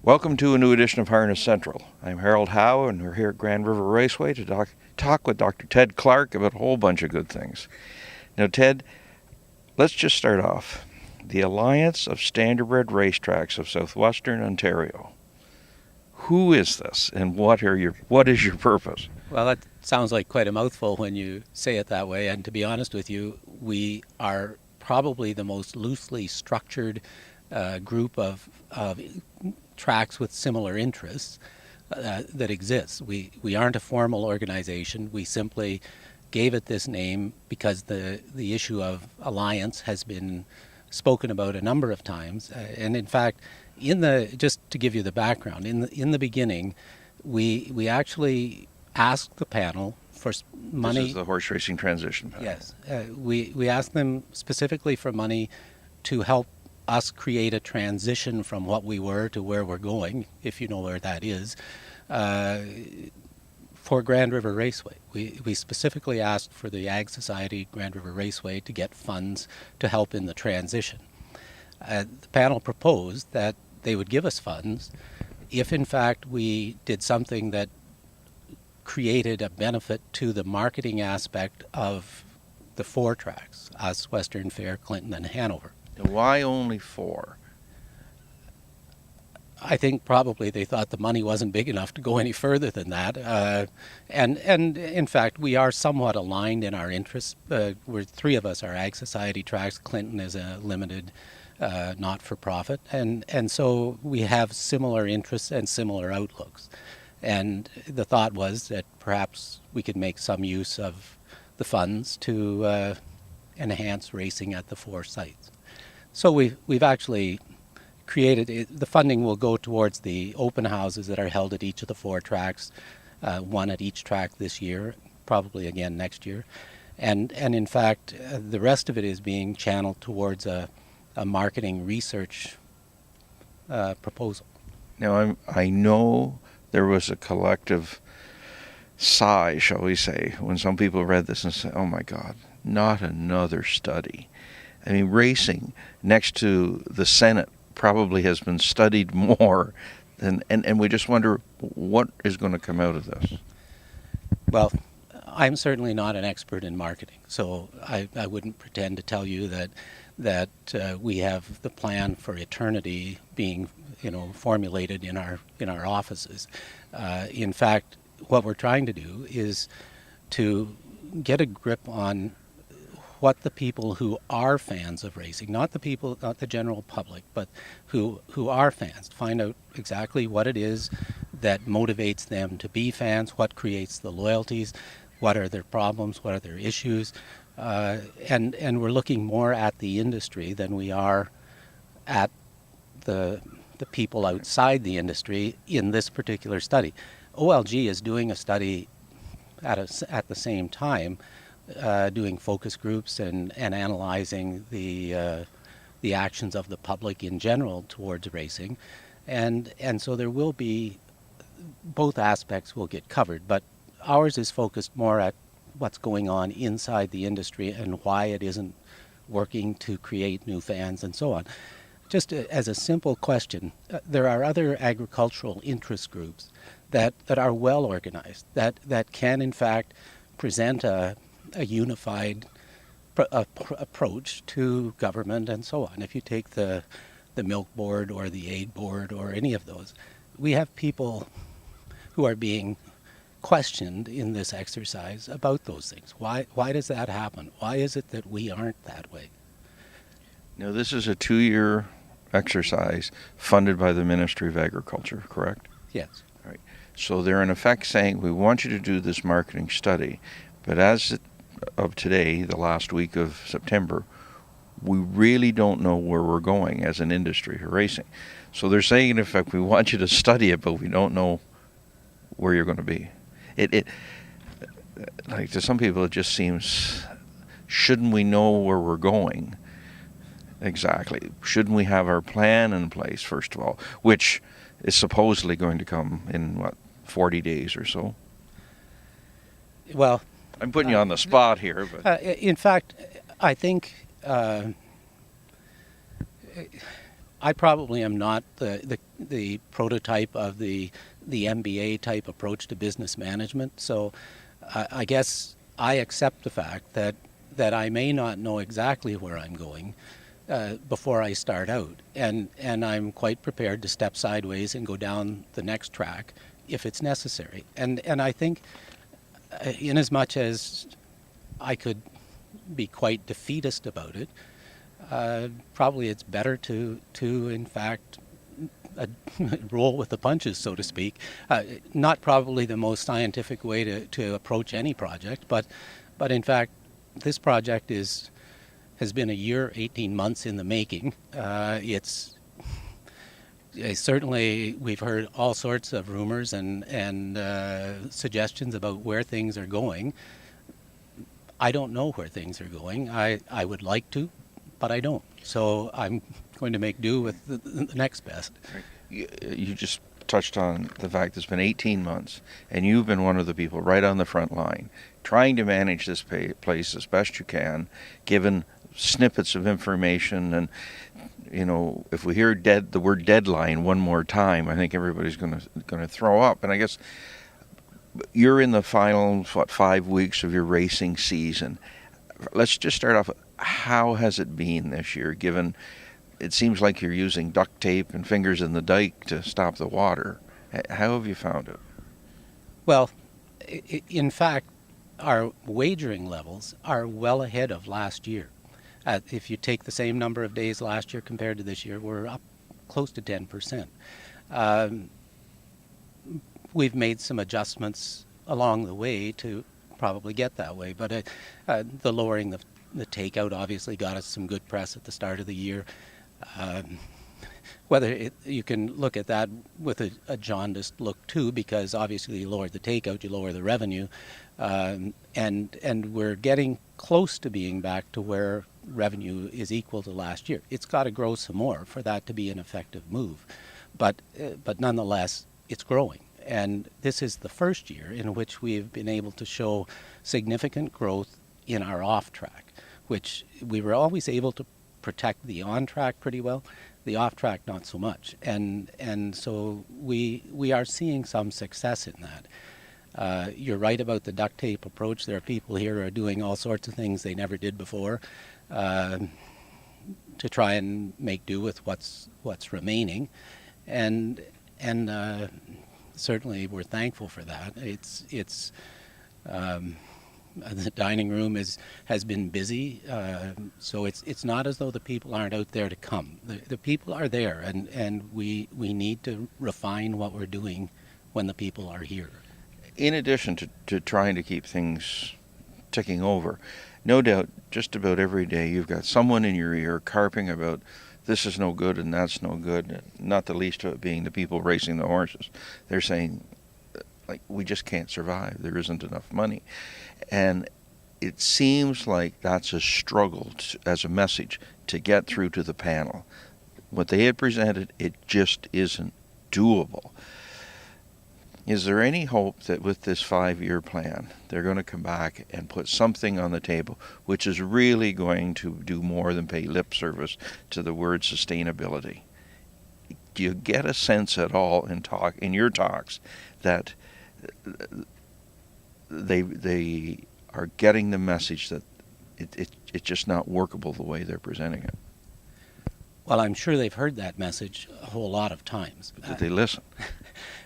Welcome to a new edition of Harness Central. I'm Harold Howe, and we're here at Grand River Raceway to talk with Dr. Ted Clarke about a whole bunch of good things. Now, Ted, let's just start off. The Alliance of Standardbred Racetracks of Southwestern Ontario. Who is this, and what is your purpose? Well, that sounds like quite a mouthful when you say it that way, and to be honest with you, we are probably the most loosely structured group of tracks with similar interests that exists. We aren't a formal organization. We simply gave it this name because the issue of alliance has been spoken about a number of times. And in fact, just to give you the background, in the beginning, we actually asked the panel for money. This is the horse racing transition panel. Yes, we asked them specifically for money to help us create a transition from what we were to where we're going, if you know where that is, for Grand River Raceway. We specifically asked for the Ag Society Grand River Raceway to get funds to help in the transition. The panel proposed that they would give us funds if in fact we did something that created a benefit to the marketing aspect of the four tracks, us, Western Fair, Clinton, and Hanover. Why only 4? I think probably they thought the money wasn't big enough to go any further than that. And in fact, we are somewhat aligned in our interests. We're 3 of us are Ag Society tracks. Clinton is a limited not-for-profit. And so we have similar interests and similar outlooks. And the thought was that perhaps we could make some use of the funds to enhance racing at the 4 sites. So we've actually created, the funding will go towards the open houses that are held at each of the 4 tracks, 1 at each track this year, probably again next year. And in fact, the rest of it is being channeled towards a marketing research proposal. Now, I know there was a collective sigh, shall we say, when some people read this and said, oh my God, not another study. I mean, racing next to the Senate probably has been studied more than, and we just wonder what is going to come out of this. Well, I'm certainly not an expert in marketing, so I wouldn't pretend to tell you that we have the plan for eternity being, formulated in our offices. In fact, what we're trying to do is to get a grip on what the people who are fans of racing, not the general public, but who are fans, to find out exactly what it is that motivates them to be fans, what creates the loyalties, what are their problems, what are their issues, and we're looking more at the industry than we are at the people outside the industry in this particular study. OLG is doing a study at the same time, doing focus groups and analyzing the actions of the public in general towards racing, and so there will be, both aspects will get covered, but ours is focused more at what's going on inside the industry and why it isn't working to create new fans and so on. Just as a simple question, there are other agricultural interest groups that are well organized, that can in fact present a unified approach to government and so on. If you take the Milk Board or the Aid Board or any of those, we have people who are being questioned in this exercise about those things. Why does that happen? Why is it that we aren't that way? Now, this is a 2-year exercise funded by the Ministry of Agriculture, correct? Yes. Right. So they're in effect saying, we want you to do this marketing study, but as of today, the last week of September, we really don't know where we're going as an industry for racing. So they're saying, in effect, we want you to study it, but we don't know where you're going to be. It like to some people, it just seems, shouldn't we know where we're going? Exactly. Shouldn't we have our plan in place, first of all, which is supposedly going to come in, 40 days or so? Well, I'm putting you on the spot here. But in fact, I think I probably am not the the prototype of the MBA type approach to business management. So I guess I accept the fact that I may not know exactly where I'm going before I start out, and I'm quite prepared to step sideways and go down the next track if it's necessary. And I think, in as much as I could be quite defeatist about it, probably it's better to in fact roll with the punches, so to speak. Not probably the most scientific way to approach any project, but in fact, this project has been a year, 18 months in the making. It's certainly, we've heard all sorts of rumors and suggestions about where things are going. I don't know where things are going. I would like to, but I don't. So I'm going to make do with the next best. You just touched on the fact it's been 18 months, and you've been one of the people right on the front line, trying to manage this place as best you can, given snippets of information. And if we hear the word deadline one more time, I think everybody's going to throw up. And I guess you're in the final 5 weeks of your racing season. Let's just start off. How has it been this year, given it seems like you're using duct tape and fingers in the dike to stop the water? How have you found it? Well, in fact, our wagering levels are well ahead of last year. If you take the same number of days last year compared to this year, we're up close to 10%. We've made some adjustments along the way to probably get that way, but the lowering the takeout obviously got us some good press at the start of the year. You can look at that with a jaundiced look too, because obviously you lower the takeout, you lower the revenue, and we're getting close to being back to where revenue is equal to last year. It's got to grow some more for that to be an effective move, but nonetheless, it's growing. And this is the first year in which we've been able to show significant growth in our off-track, which we were always able to protect the on-track pretty well, the off-track not so much. And so we are seeing some success in that. You're right about the duct tape approach. There are people here who are doing all sorts of things they never did before to try and make do with what's remaining. And certainly we're thankful for that. It's the dining room has been busy, so it's not as though the people aren't out there to come. The people are there, and we need to refine what we're doing when the people are here. In addition to trying to keep things ticking over, no doubt just about every day you've got someone in your ear carping about this is no good and that's no good, not the least of it being the people racing the horses. They're saying, like, we just can't survive. There isn't enough money. And it seems like that's a struggle as a message to get through to the panel. What they had presented, it just isn't doable. Is there any hope that with this 5-year plan, they're going to come back and put something on the table which is really going to do more than pay lip service to the word sustainability? Do you get a sense at all in your talks that they are getting the message that it's just not workable the way they're presenting it? Well, I'm sure they've heard that message a whole lot of times. But did they listen?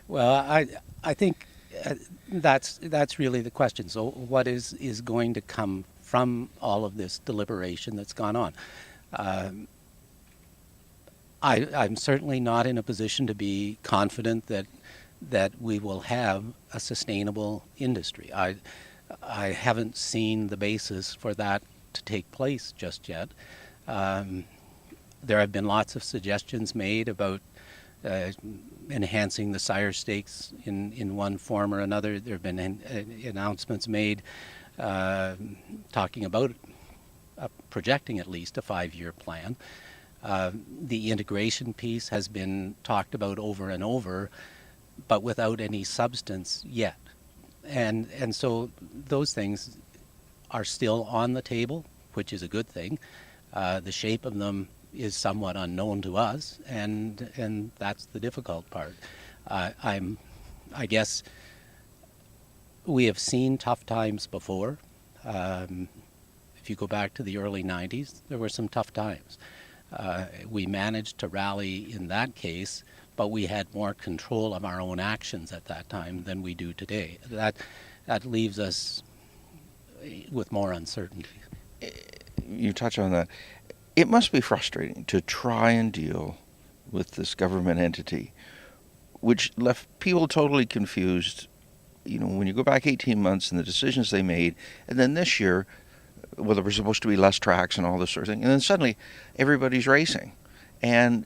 Well, I think that's really the question. So what is going to come from all of this deliberation that's gone on? I'm certainly not in a position to be confident that we will have a sustainable industry. I haven't seen the basis for that to take place just yet. There have been lots of suggestions made about enhancing the sire stakes in one form or another. There have been announcements made talking about projecting at least a 5-year plan. The integration piece has been talked about over and over, but without any substance yet. And so those things are still on the table, which is a good thing. The shape of them somewhat unknown to us, and that's the difficult part. I guess we have seen tough times before. If you go back to the early 90s, there were some tough times. We managed to rally in that case, but we had more control of our own actions at that time than we do today. That leaves us with more uncertainty. You touch on that. It must be frustrating to try and deal with this government entity, which left people totally confused. You know, when you go back 18 months and the decisions they made, and then this year, well, there were supposed to be less tracks and all this sort of thing, and then suddenly everybody's racing, and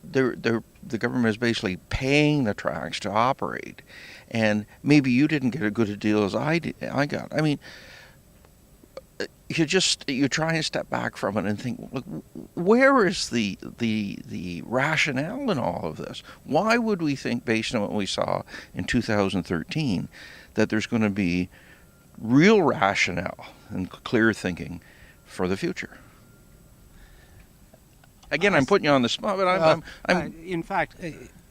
the government is basically paying the tracks to operate, and maybe you didn't get as good a deal as I got. I mean, you try and step back from it and think, look, where is the rationale in all of this? Why would we think, based on what we saw in 2013, that there's going to be real rationale and clear thinking for the future? Again, I'm putting you on the spot, but in fact,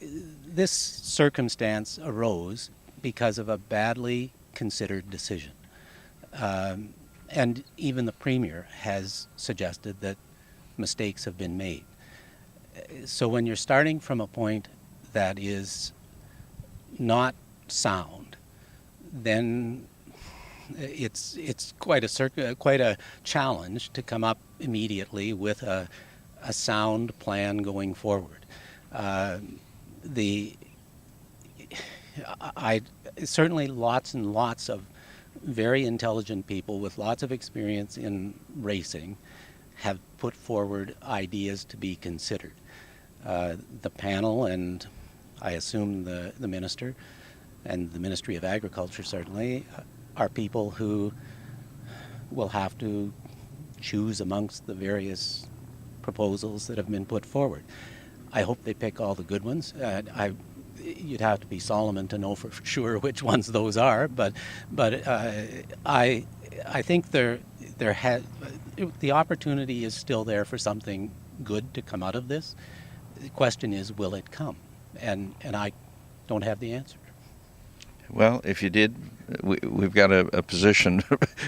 this circumstance arose because of a badly considered decision. And even the Premier has suggested that mistakes have been made. So when you're starting from a point that is not sound, then it's quite a challenge to come up immediately with a sound plan going forward. Certainly lots and lots of very intelligent people with lots of experience in racing have put forward ideas to be considered. The panel, and I assume the minister and the Ministry of Agriculture certainly, are people who will have to choose amongst the various proposals that have been put forward. I hope they pick all the good ones. You'd have to be Solomon to know for sure which ones those are, but I think the opportunity is still there for something good to come out of this. The question is, will it come? And I don't have the answer. Well, if you did, we've got a position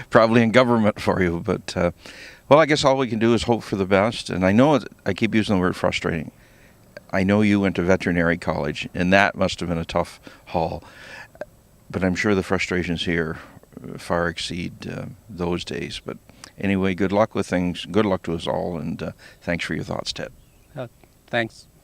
probably in government for you. But, well, I guess all we can do is hope for the best. And I know I keep using the word frustrating. I know you went to veterinary college, and that must have been a tough haul. But I'm sure the frustrations here far exceed those days. But anyway, good luck with things. Good luck to us all, and thanks for your thoughts, Ted.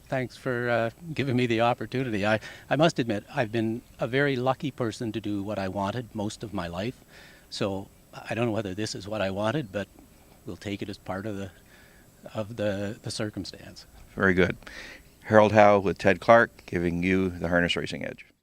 Thanks for giving me the opportunity. I must admit, I've been a very lucky person to do what I wanted most of my life. So I don't know whether this is what I wanted, but we'll take it as part of the circumstance. Very good. Harold Howe with Ted Clarke, giving you the Harness Racing Edge.